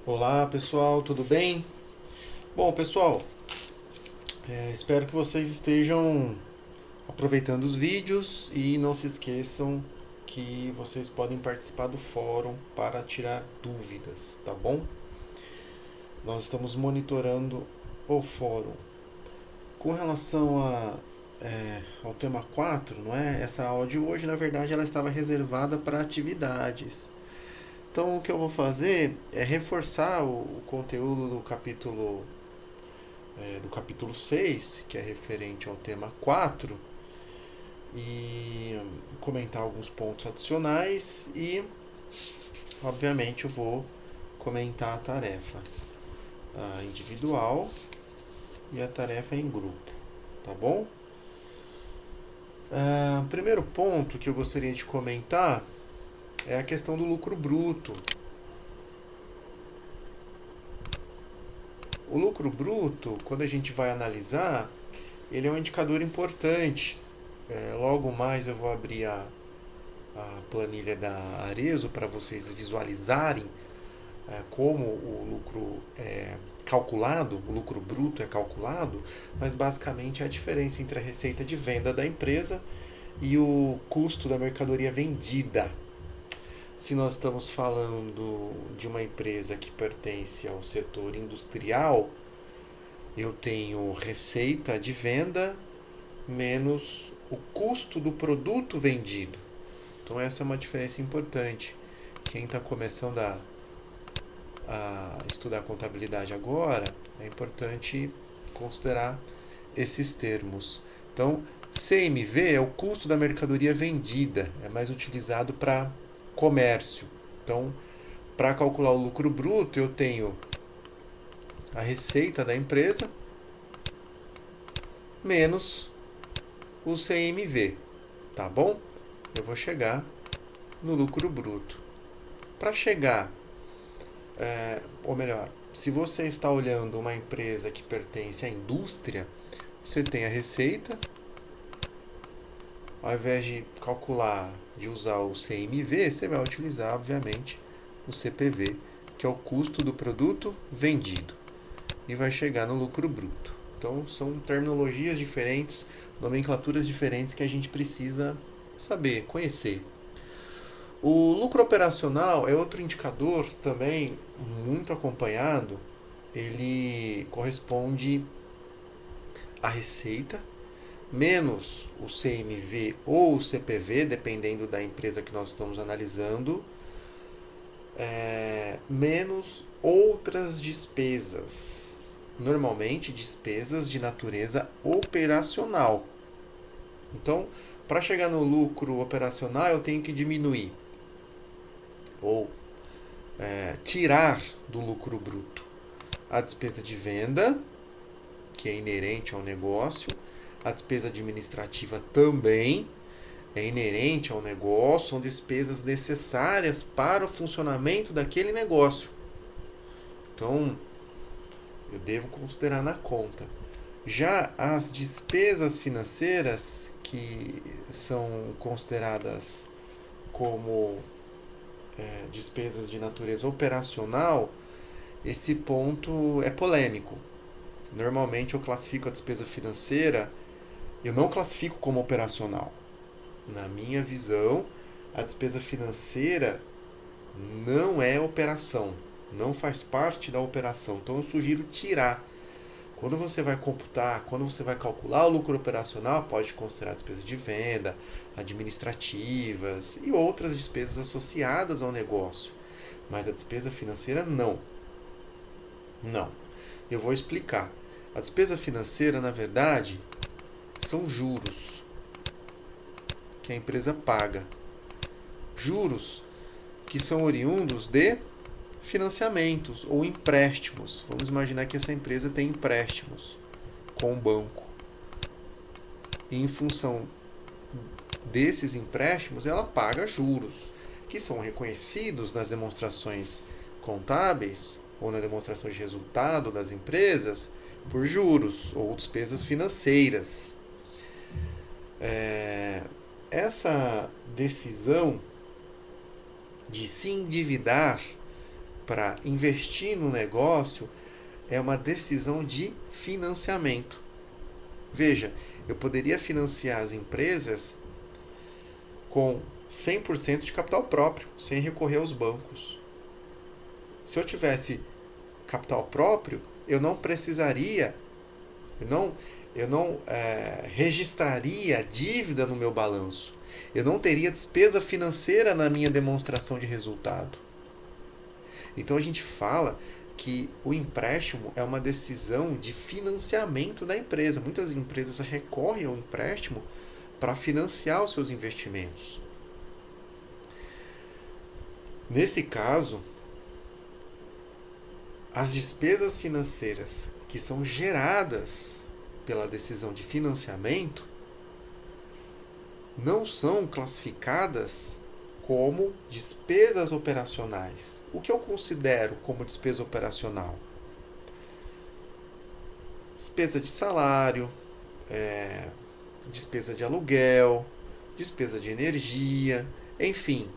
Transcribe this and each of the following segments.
Olá pessoal, tudo bem? Bom pessoal, espero que vocês estejam aproveitando os vídeos e não se esqueçam que vocês podem participar do fórum para tirar dúvidas, tá bom? Nós estamos monitorando o fórum. Com relação ao tema 4, não é? Essa aula de hoje, na verdade, ela estava reservada para atividades. Então, o que eu vou fazer é reforçar o conteúdo do capítulo 6, que é referente ao tema 4, e comentar alguns pontos adicionais e, obviamente, eu vou comentar a tarefa individual e a tarefa em grupo, tá bom? Primeiro ponto que eu gostaria de comentar é a questão do lucro bruto. O lucro bruto, quando a gente vai analisar, ele é um indicador importante. Logo mais eu vou abrir a planilha da Arezzo para vocês visualizarem como o lucro é calculado, o lucro bruto é calculado, mas basicamente é a diferença entre a receita de venda da empresa e o custo da mercadoria vendida. Se nós estamos falando de uma empresa que pertence ao setor industrial, eu tenho receita de venda menos o custo do produto vendido. Então essa é uma diferença importante. Quem está começando a estudar contabilidade agora, é importante considerar esses termos. Então, CMV é o custo da mercadoria vendida, é mais utilizado para comércio. Então, para calcular o lucro bruto, eu tenho a receita da empresa menos o CMV, tá bom? Eu vou chegar no lucro bruto. Para chegar, ou melhor, se você está olhando uma empresa que pertence à indústria, você tem a receita, ao invés de calcular, de usar o CMV, você vai utilizar, obviamente, o CPV, que é o custo do produto vendido, e vai chegar no lucro bruto. Então, são terminologias diferentes, nomenclaturas diferentes que a gente precisa saber, conhecer. O lucro operacional é outro indicador também muito acompanhado. Ele corresponde à receita menos o CMV ou o CPV, dependendo da empresa que nós estamos analisando, menos outras despesas, normalmente despesas de natureza operacional. Então, para chegar no lucro operacional, eu tenho que diminuir ou tirar do lucro bruto a despesa de venda, que é inerente ao negócio, a despesa administrativa também é inerente ao negócio, são despesas necessárias para o funcionamento daquele negócio. Então, eu devo considerar na conta. Já as despesas financeiras, que são consideradas como despesas de natureza operacional, esse ponto é polêmico. Normalmente eu classifico a despesa financeira, eu não classifico como operacional. Na minha visão, a despesa financeira não é operação, não faz parte da operação. Então eu sugiro tirar. Quando você vai computar, quando você vai calcular o lucro operacional, pode considerar despesas de venda, administrativas e outras despesas associadas ao negócio. Mas a despesa financeira não. Não. Eu vou explicar. A despesa financeira, na verdade, são juros que a empresa paga. Juros que são oriundos de financiamentos ou empréstimos. Vamos imaginar que essa empresa tem empréstimos com o banco. E em função desses empréstimos, ela paga juros, que são reconhecidos nas demonstrações contábeis ou na demonstração de resultado das empresas por juros ou despesas financeiras. Essa decisão de se endividar para investir no negócio é uma decisão de financiamento. Veja, eu poderia financiar as empresas com 100% de capital próprio, sem recorrer aos bancos. Se eu tivesse capital próprio, eu não precisaria, eu não registraria dívida no meu balanço. Eu não teria despesa financeira na minha demonstração de resultado. Então a gente fala que o empréstimo é uma decisão de financiamento da empresa. Muitas empresas recorrem ao empréstimo para financiar os seus investimentos. Nesse caso, as despesas financeiras que são geradas pela decisão de financiamento não são classificadas como despesas operacionais. O que eu considero como despesa operacional? Despesa de salário, despesa de aluguel, despesa de energia, enfim,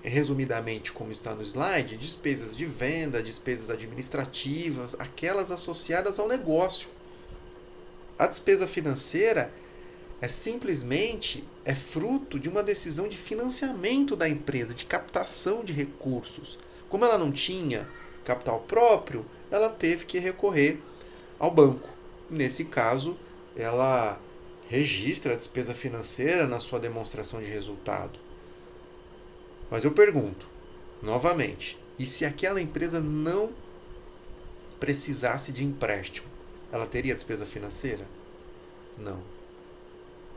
resumidamente, como está no slide, despesas de venda, despesas administrativas, aquelas associadas ao negócio. A despesa financeira simplesmente fruto de uma decisão de financiamento da empresa, de captação de recursos. Como ela não tinha capital próprio, ela teve que recorrer ao banco. Nesse caso, ela registra a despesa financeira na sua demonstração de resultado. Mas eu pergunto, novamente, e se aquela empresa não precisasse de empréstimo, ela teria despesa financeira? Não.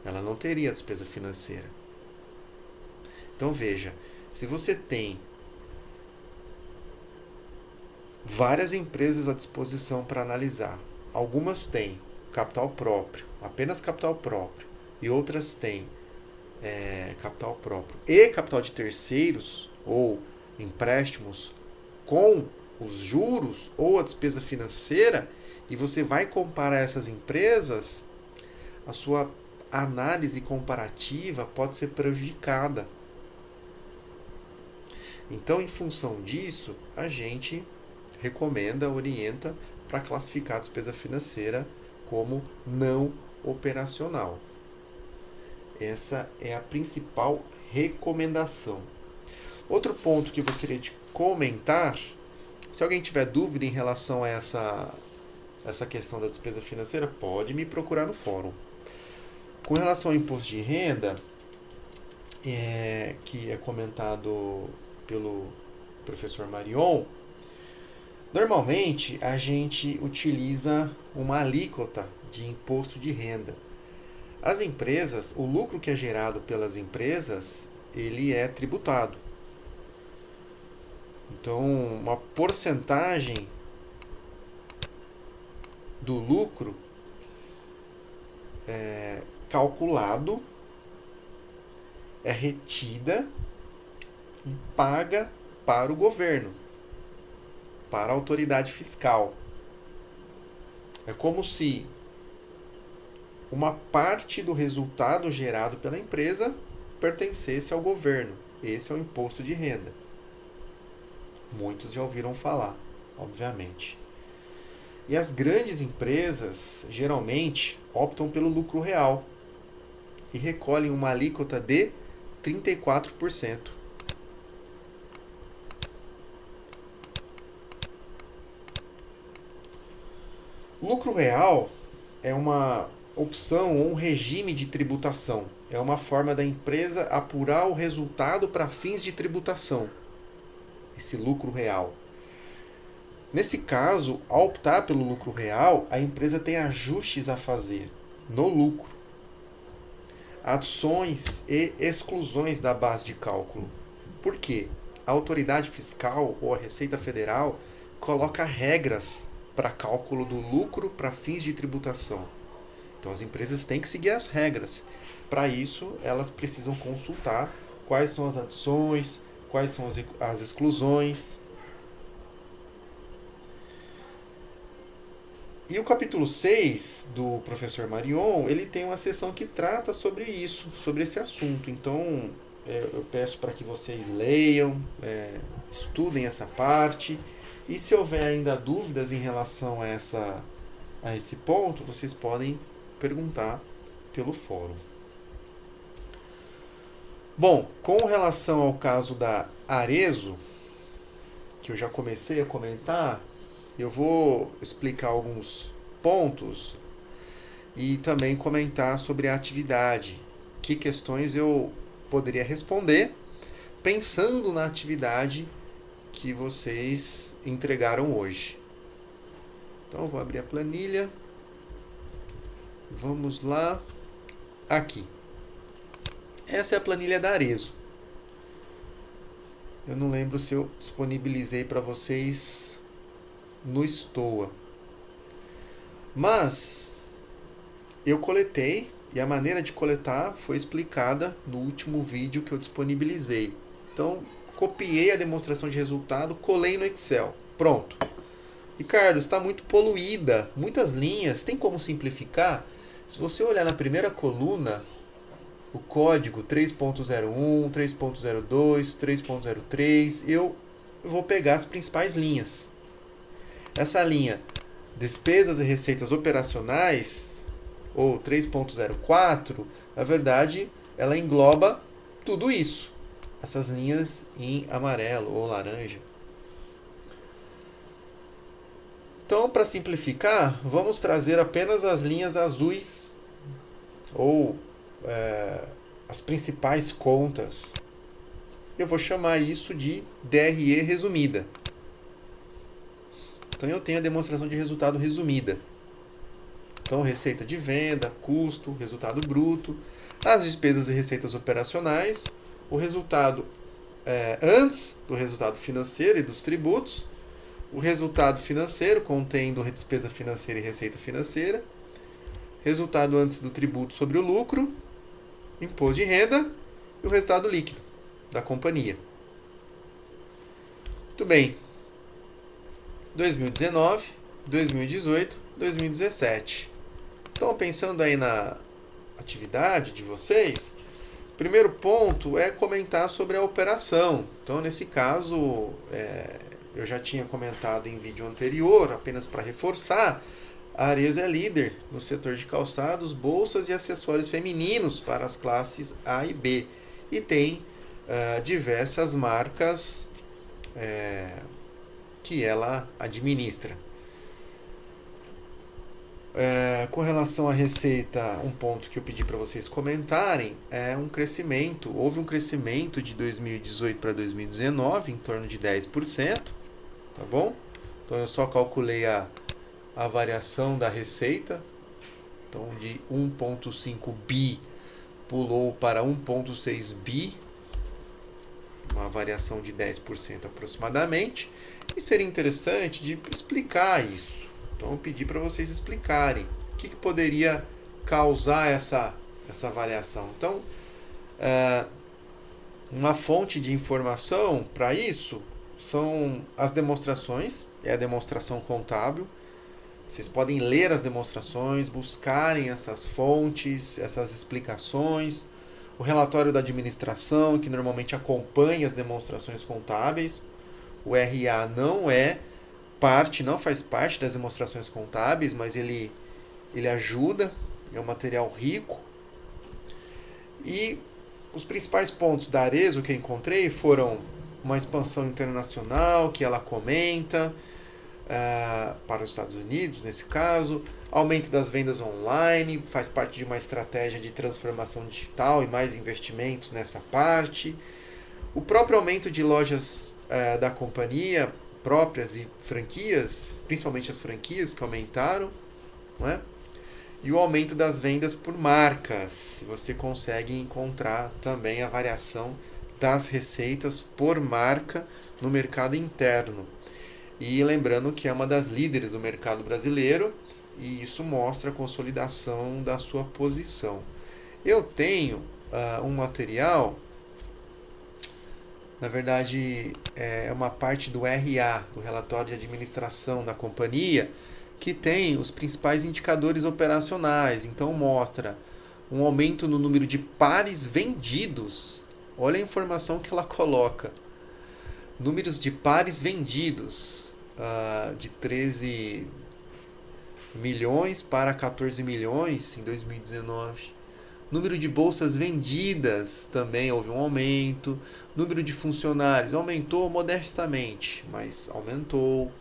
Ela não teria despesa financeira. Então veja, se você tem várias empresas à disposição para analisar, algumas têm capital próprio, apenas capital próprio, e outras têm capital próprio e capital de terceiros ou empréstimos com os juros ou a despesa financeira, e você vai comparar essas empresas, a sua análise comparativa pode ser prejudicada. Então, em função disso, a gente recomenda, orienta para classificar a despesa financeira como não operacional. Essa é a principal recomendação. Outro ponto que eu gostaria de comentar, se alguém tiver dúvida em relação a essa questão da despesa financeira, pode me procurar no fórum. Com relação ao imposto de renda, que é comentado pelo professor Marion, normalmente a gente utiliza uma alíquota de imposto de renda. As empresas, o lucro que é gerado pelas empresas, ele é tributado. Então, uma porcentagem do lucro calculado é retida e paga para o governo, para a autoridade fiscal. É como se uma parte do resultado gerado pela empresa pertencesse ao governo. Esse é o imposto de renda. Muitos já ouviram falar, obviamente. E as grandes empresas, geralmente, optam pelo lucro real e recolhem uma alíquota de 34%. O lucro real é uma opção ou um regime de tributação. É uma forma da empresa apurar o resultado para fins de tributação. Esse lucro real. Nesse caso, ao optar pelo lucro real, a empresa tem ajustes a fazer no lucro, adições e exclusões da base de cálculo. Por quê? A autoridade fiscal ou a Receita Federal coloca regras para cálculo do lucro para fins de tributação. Então as empresas têm que seguir as regras. Para isso, elas precisam consultar quais são as adições, quais são as exclusões. E o capítulo 6 do professor Marion, ele tem uma seção que trata sobre isso, sobre esse assunto. Então, eu peço para que vocês leiam, estudem essa parte. E se houver ainda dúvidas em relação a esse ponto, vocês podem perguntar pelo fórum. Bom, com relação ao caso da Arezzo, que eu já comecei a comentar, eu vou explicar alguns pontos e também comentar sobre a atividade, que questões eu poderia responder pensando na atividade que vocês entregaram hoje. Então eu vou abrir a planilha. Vamos lá. Aqui. Essa é a planilha da Arezzo. Eu não lembro se eu disponibilizei para vocês no Stoa. Mas eu coletei e a maneira de coletar foi explicada no último vídeo que eu disponibilizei. Então, copiei a demonstração de resultado, colei no Excel. Pronto. Ricardo, está muito poluída, muitas linhas, tem como simplificar? Se você olhar na primeira coluna, o código 3.01, 3.02, 3.03, eu vou pegar as principais linhas. Essa linha despesas e receitas operacionais, ou 3.04, na verdade, ela engloba tudo isso. Essas linhas em amarelo ou laranja. Então, para simplificar, vamos trazer apenas as linhas azuis, ou as principais contas. Eu vou chamar isso de DRE resumida. Então eu tenho a demonstração de resultado resumida. Então receita de venda, custo, resultado bruto, as despesas e receitas operacionais, o resultado antes do resultado financeiro e dos tributos, o resultado financeiro contendo despesa financeira e receita financeira, resultado antes do tributo sobre o lucro, imposto de renda e o resultado líquido da companhia. Muito bem. 2019, 2018, 2017. Então, pensando aí na atividade de vocês, o primeiro ponto é comentar sobre a operação. Então, nesse caso, eu já tinha comentado em vídeo anterior, apenas para reforçar, a Arezzo é líder no setor de calçados, bolsas e acessórios femininos para as classes A e B. E tem diversas marcas que ela administra. Com relação à receita, um ponto que eu pedi para vocês comentarem é um crescimento. Houve um crescimento de 2018 para 2019 em torno de 10%, tá bom? Então eu só calculei a variação da receita. Então de 1.5 bi pulou para 1.6 bi, uma variação de 10% aproximadamente. E seria interessante de explicar isso. Então eu pedi para vocês explicarem o que poderia causar essa variação. Então, uma fonte de informação para isso são as demonstrações, é a demonstração contábil. Vocês podem ler as demonstrações, buscarem essas fontes, essas explicações. O relatório da administração, que normalmente acompanha as demonstrações contábeis. O RA não faz parte das demonstrações contábeis, mas ele ajuda, é um material rico. E os principais pontos da Arezzo que eu encontrei foram uma expansão internacional, que ela comenta, para os Estados Unidos, nesse caso, aumento das vendas online, faz parte de uma estratégia de transformação digital e mais investimentos nessa parte. O próprio aumento de lojas da companhia, próprias e franquias, principalmente as franquias que aumentaram, não é? E o aumento das vendas por marcas. Você consegue encontrar também a variação das receitas por marca no mercado interno. E lembrando que é uma das líderes do mercado brasileiro, e isso mostra a consolidação da sua posição. Eu tenho um material, na verdade é uma parte do RA, do relatório de administração da companhia, que tem os principais indicadores operacionais. Então mostra um aumento no número de pares vendidos, olha a informação que ela coloca. Números de pares vendidos, de 13 milhões para 14 milhões em 2019. Número de bolsas vendidas também houve um aumento. Número de funcionários aumentou modestamente, mas aumentou.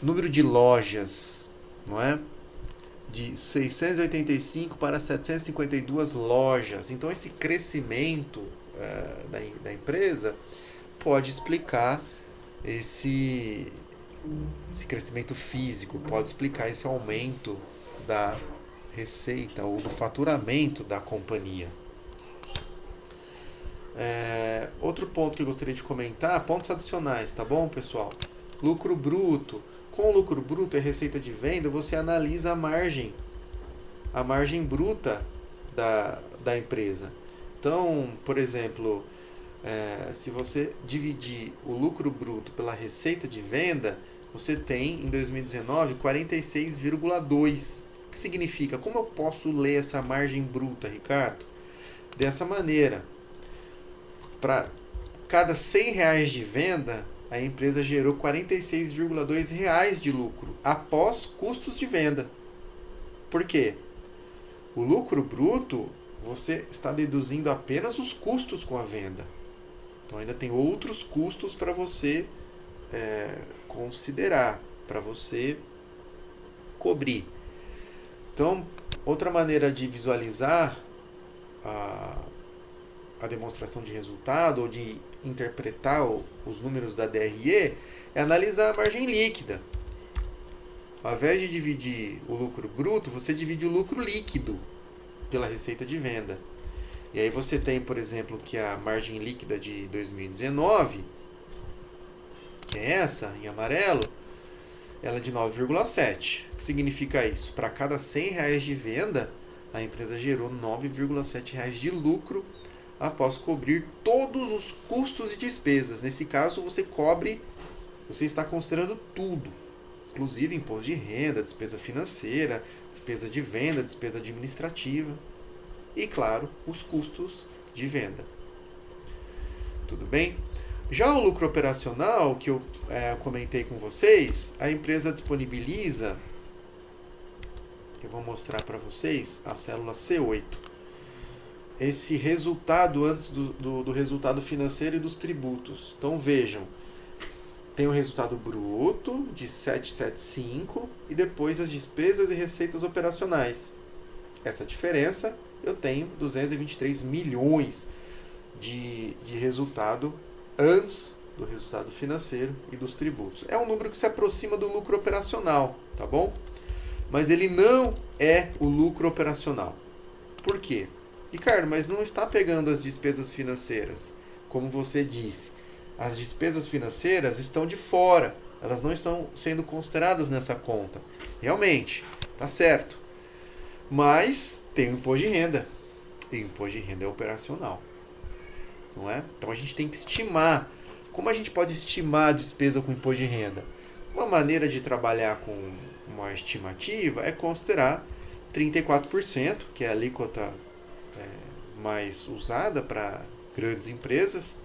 Número de lojas, não é? De 685 para 752 lojas. Então esse crescimento da empresa pode explicar esse crescimento físico, pode explicar esse aumento da receita ou do faturamento da companhia. Outro ponto que eu gostaria de comentar, pontos adicionais, tá bom, pessoal? Lucro bruto. Com o lucro bruto e receita de venda, você analisa a margem bruta da empresa. Então, por exemplo, se você dividir o lucro bruto pela receita de venda, você tem em 2019 46,2. O que significa? Como eu posso ler essa margem bruta, Ricardo? Dessa maneira: para cada R$100 de venda, a empresa gerou R$46,2 de lucro após custos de venda. Por quê? O lucro bruto, você está deduzindo apenas os custos com a venda. Então ainda tem outros custos para você considerar, para você cobrir. Então, outra maneira de visualizar a demonstração de resultado ou de interpretar os números da DRE é analisar a margem líquida. Ao invés de dividir o lucro bruto, você divide o lucro líquido pela receita de venda. E aí você tem, por exemplo, que a margem líquida de 2019, que é essa, em amarelo, ela é de 9,7. O que significa isso? Para cada R$100 de venda, a empresa gerou R$9,7 de lucro após cobrir todos os custos e despesas. Nesse caso, você está considerando tudo, inclusive imposto de renda, despesa financeira, despesa de venda, despesa administrativa e, claro, os custos de venda. Tudo bem? Já o lucro operacional, que eu comentei com vocês, a empresa disponibiliza, eu vou mostrar para vocês, a célula C8. Esse resultado antes do resultado financeiro e dos tributos. Então vejam, tem o resultado bruto de 775 e depois as despesas e receitas operacionais. Essa diferença eu tenho 223 milhões de resultado antes do resultado financeiro e dos tributos. É um número que se aproxima do lucro operacional, tá bom? Mas ele não é o lucro operacional. Por quê? Ricardo, mas não está pegando as despesas financeiras. Como você disse, as despesas financeiras estão de fora. Elas não estão sendo consideradas nessa conta. Realmente, tá certo. Mas tem o imposto de renda. E o imposto de renda é operacional. Não é? Então a gente tem que estimar. Como a gente pode estimar a despesa com imposto de renda? Uma maneira de trabalhar com uma estimativa é considerar 34%, que é a alíquota mais usada para grandes empresas.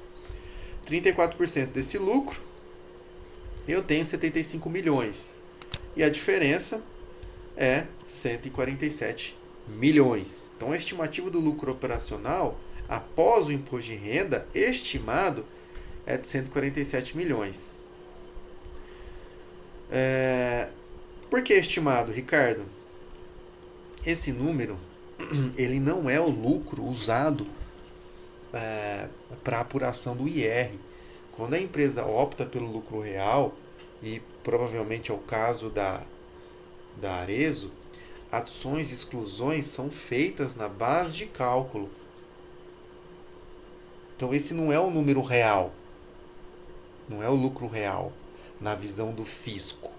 34% desse lucro, eu tenho 75 milhões. E a diferença é 147 milhões. Então a estimativa do lucro operacional após o imposto de renda estimado é de 147 milhões. Por que estimado, Ricardo? Esse número ele não é o lucro usado para apuração do IR. Quando a empresa opta pelo lucro real, e provavelmente é o caso da Arezzo, adições e exclusões são feitas na base de cálculo. Então esse não é o número real, não é o lucro real na visão do fisco.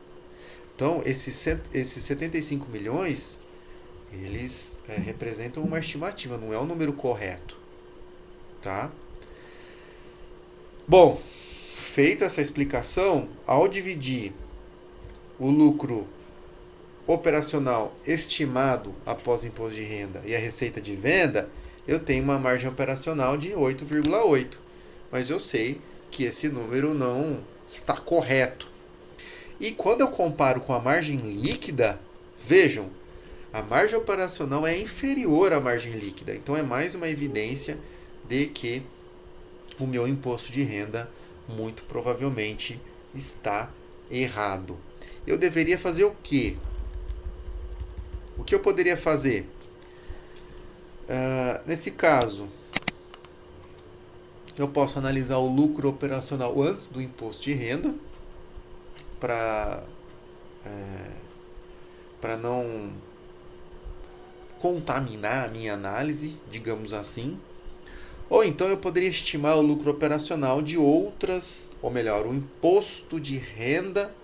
Então esses 75 milhões eles representam uma estimativa, não é o número correto, tá? Bom, feita essa explicação, ao dividir o lucro operacional estimado após imposto de renda e a receita de venda, eu tenho uma margem operacional de 8,8. Mas eu sei que esse número não está correto. E quando eu comparo com a margem líquida, vejam, a margem operacional é inferior à margem líquida. Então é mais uma evidência de que o meu imposto de renda muito provavelmente está errado. Eu deveria fazer o quê? O que eu poderia fazer? Nesse caso, eu posso analisar o lucro operacional antes do imposto de renda para não contaminar a minha análise, digamos assim. Ou então eu poderia estimar o lucro operacional de outras, ou melhor, o imposto de renda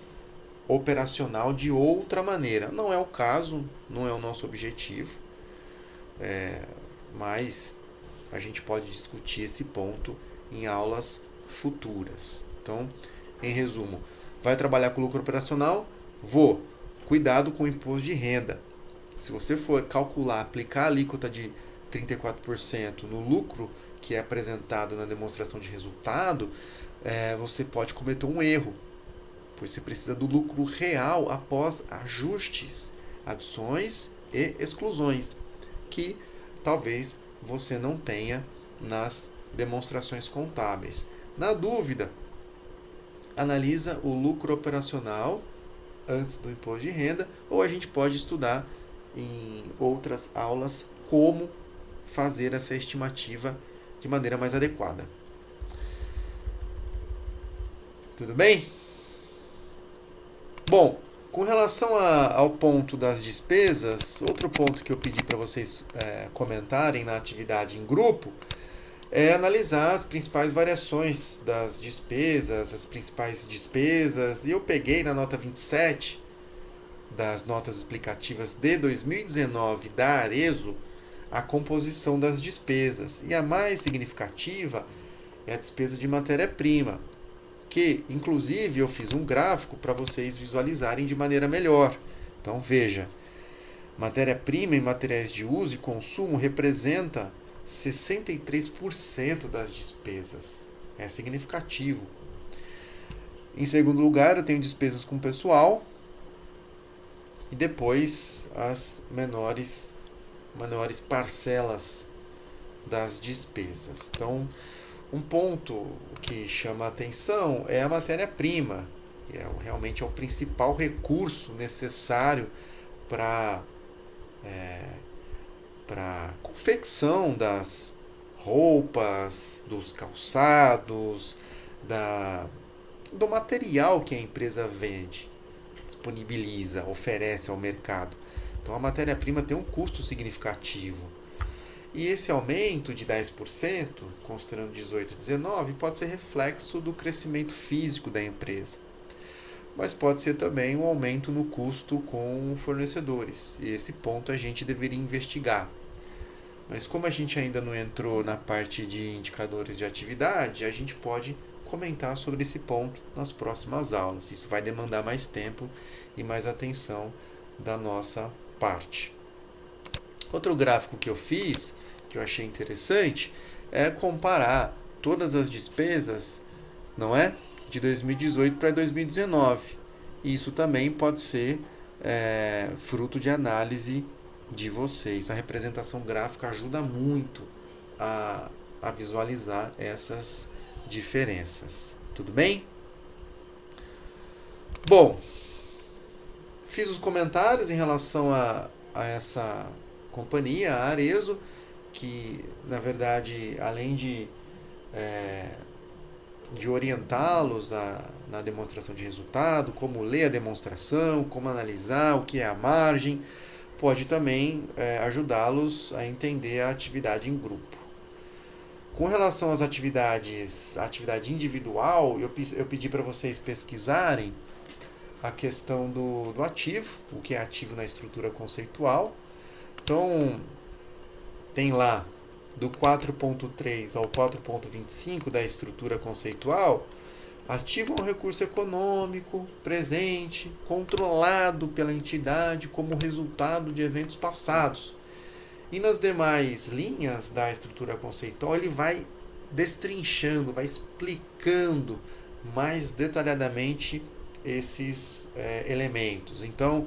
operacional de outra maneira. Não é o caso, não é o nosso objetivo, mas a gente pode discutir esse ponto em aulas futuras. Então, em resumo, vai trabalhar com lucro operacional? Vou. Cuidado com o imposto de renda. Se você for calcular, aplicar a alíquota de 34% no lucro que é apresentado na demonstração de resultado, você pode cometer um erro, pois você precisa do lucro real após ajustes, adições e exclusões, que talvez você não tenha nas demonstrações contábeis. Na dúvida, analisa o lucro operacional antes do imposto de renda, ou a gente pode estudar em outras aulas como fazer essa estimativa de maneira mais adequada. Tudo bem? Bom, com relação ao ponto das despesas, outro ponto que eu pedi para vocês comentarem na atividade em grupo é analisar as principais variações das despesas, as principais despesas, e eu peguei na nota 27 das notas explicativas de 2019 da Arezzo a composição das despesas, e a mais significativa é a despesa de matéria-prima, que inclusive eu fiz um gráfico para vocês visualizarem de maneira melhor. Então veja, matéria-prima e materiais de uso e consumo representa 63% das despesas. É significativo. Em segundo lugar, eu tenho despesas com pessoal e depois as menores parcelas das despesas. Então, um ponto que chama a atenção é a matéria-prima, que realmente é o principal recurso necessário para a confecção das roupas, dos calçados, do material que a empresa vende, disponibiliza, oferece ao mercado. Então a matéria-prima tem um custo significativo. E esse aumento de 10%, considerando 18 e 19, pode ser reflexo do crescimento físico da empresa. Mas pode ser também um aumento no custo com fornecedores. E esse ponto a gente deveria investigar. Mas como a gente ainda não entrou na parte de indicadores de atividade, a gente pode comentar sobre esse ponto nas próximas aulas. Isso vai demandar mais tempo e mais atenção da nossa parte. Outro gráfico que eu fiz, que eu achei interessante, é comparar todas as despesas, não é? De 2018 para 2019. Isso também pode ser fruto de análise de vocês. A representação gráfica ajuda muito a visualizar essas diferenças. Tudo bem? Bom, fiz os comentários em relação a essa companhia, a Arezzo, que na verdade, além de orientá-los na demonstração de resultado, como ler a demonstração, como analisar o que é a margem, pode também ajudá-los a entender a atividade em grupo. Com relação às atividades, a atividade individual, eu pedi para vocês pesquisarem a questão do ativo, o que é ativo na estrutura conceitual. Então, tem lá do 4.3 ao 4.25 da estrutura conceitual, ativo é um recurso econômico, presente, controlado pela entidade como resultado de eventos passados. E nas demais linhas da estrutura conceitual, ele vai destrinchando, vai explicando mais detalhadamente esses elementos. Então,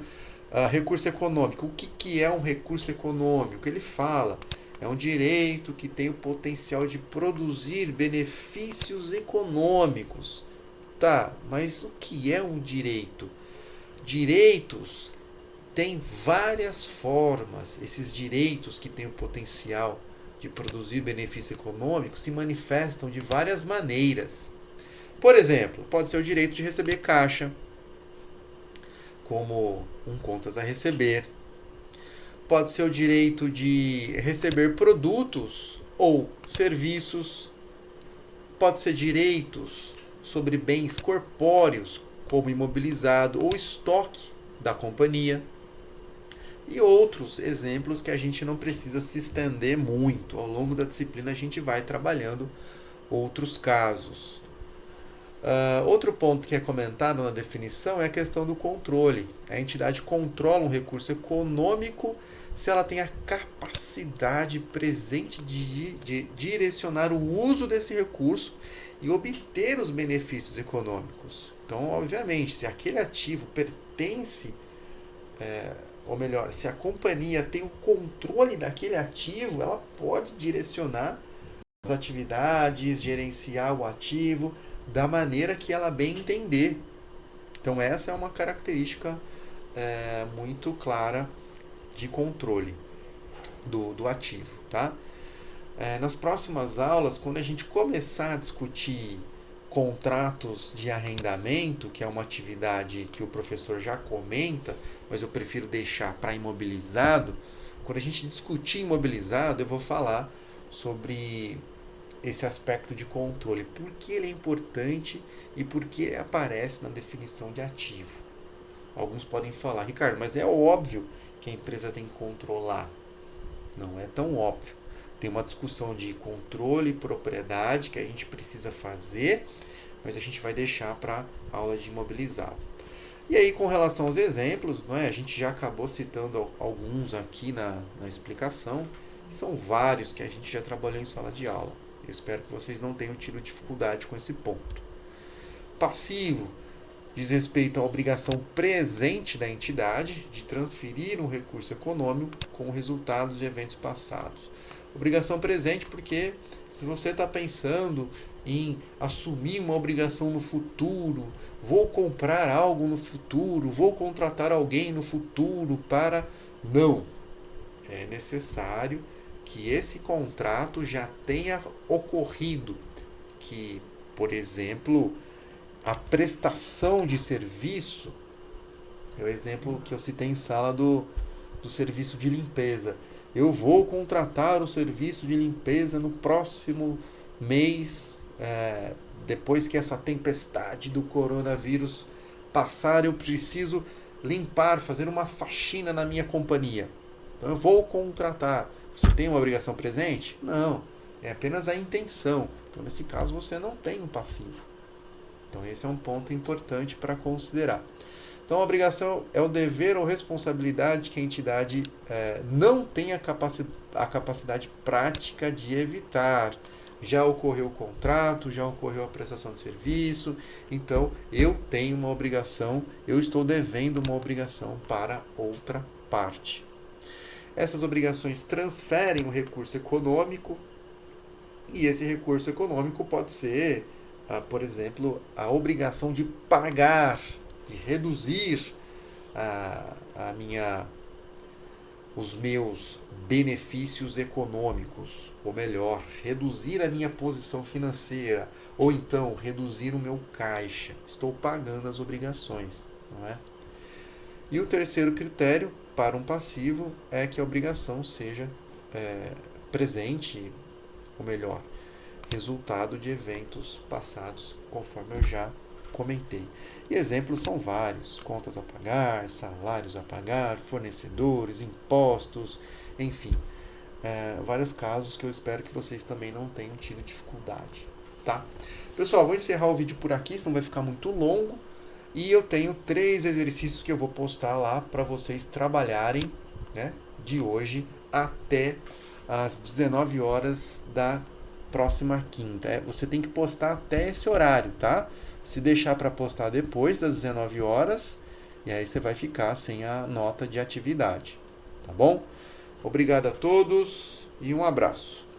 recurso econômico. O que é um recurso econômico? Ele fala, é um direito que tem o potencial de produzir benefícios econômicos. Tá, mas o que é um direito? Direitos têm várias formas. Esses direitos que têm o potencial de produzir benefício econômico se manifestam de várias maneiras. Por exemplo, pode ser o direito de receber caixa, como um contas a receber. Pode ser o direito de receber produtos ou serviços. Pode ser direitos sobre bens corpóreos, como imobilizado ou estoque da companhia. E outros exemplos que a gente não precisa se estender muito. Ao longo da disciplina a gente vai trabalhando outros casos. Outro ponto que é comentado na definição é a questão do controle. A entidade controla um recurso econômico se ela tem a capacidade presente de direcionar o uso desse recurso e obter os benefícios econômicos. Então, obviamente, se aquele ativo pertence, ou melhor, se a companhia tem o controle daquele ativo, ela pode direcionar as atividades, gerenciar o ativo da maneira que ela bem entender. Então essa é uma característica muito clara de controle do ativo. Tá? Nas próximas aulas, quando a gente começar a discutir contratos de arrendamento, que é uma atividade que o professor já comenta, mas eu prefiro deixar para imobilizado, quando a gente discutir imobilizado, eu vou falar sobre esse aspecto de controle, por que ele é importante e por que ele aparece na definição de ativo. Alguns podem falar, Ricardo, mas é óbvio que a empresa tem que controlar. Não é tão óbvio. Tem uma discussão de controle e propriedade que a gente precisa fazer, mas a gente vai deixar para a aula de imobilizado. E aí, com relação aos exemplos, não é? A gente já acabou citando alguns aqui na explicação, e são vários que a gente já trabalhou em sala de aula. Eu espero que vocês não tenham tido dificuldade com esse ponto. Passivo diz respeito à obrigação presente da entidade de transferir um recurso econômico com resultados de eventos passados. Obrigação presente porque se você está pensando em assumir uma obrigação no futuro, vou comprar algo no futuro, vou contratar alguém no futuro para... Não. É necessário que esse contrato já tenha ocorrido, que, por exemplo, a prestação de serviço, é o exemplo que eu citei em sala do serviço de limpeza. Eu vou contratar o serviço de limpeza no próximo mês, depois que essa tempestade do coronavírus passar, eu preciso limpar, fazer uma faxina na minha companhia. Então eu vou contratar. Você tem uma obrigação presente? Não. É apenas a intenção. Então, nesse caso, você não tem um passivo. Então, esse é um ponto importante para considerar. Então, a obrigação é o dever ou responsabilidade que a entidade não tem a capacidade prática de evitar. Já ocorreu o contrato, já ocorreu a prestação de serviço, então eu tenho uma obrigação, eu estou devendo uma obrigação para outra parte. Essas obrigações transferem um recurso econômico e esse recurso econômico pode ser, por exemplo, a obrigação de pagar, de reduzir os meus benefícios econômicos, ou melhor, reduzir a minha posição financeira, ou então reduzir o meu caixa. Estou pagando as obrigações, não é? E o terceiro critério para um passivo é que a obrigação seja presente, ou melhor, resultado de eventos passados, conforme eu já comentei. E exemplos são vários: contas a pagar, salários a pagar, fornecedores, impostos, enfim, vários casos que eu espero que vocês também não tenham tido dificuldade, tá? Pessoal, vou encerrar o vídeo por aqui, senão vai ficar muito longo. E eu tenho 3 exercícios que eu vou postar lá para vocês trabalharem, né, de hoje até às 19 horas da próxima quinta. Você tem que postar até esse horário, tá? Se deixar para postar depois das 19 horas, e aí você vai ficar sem a nota de atividade, tá bom? Obrigado a todos e um abraço.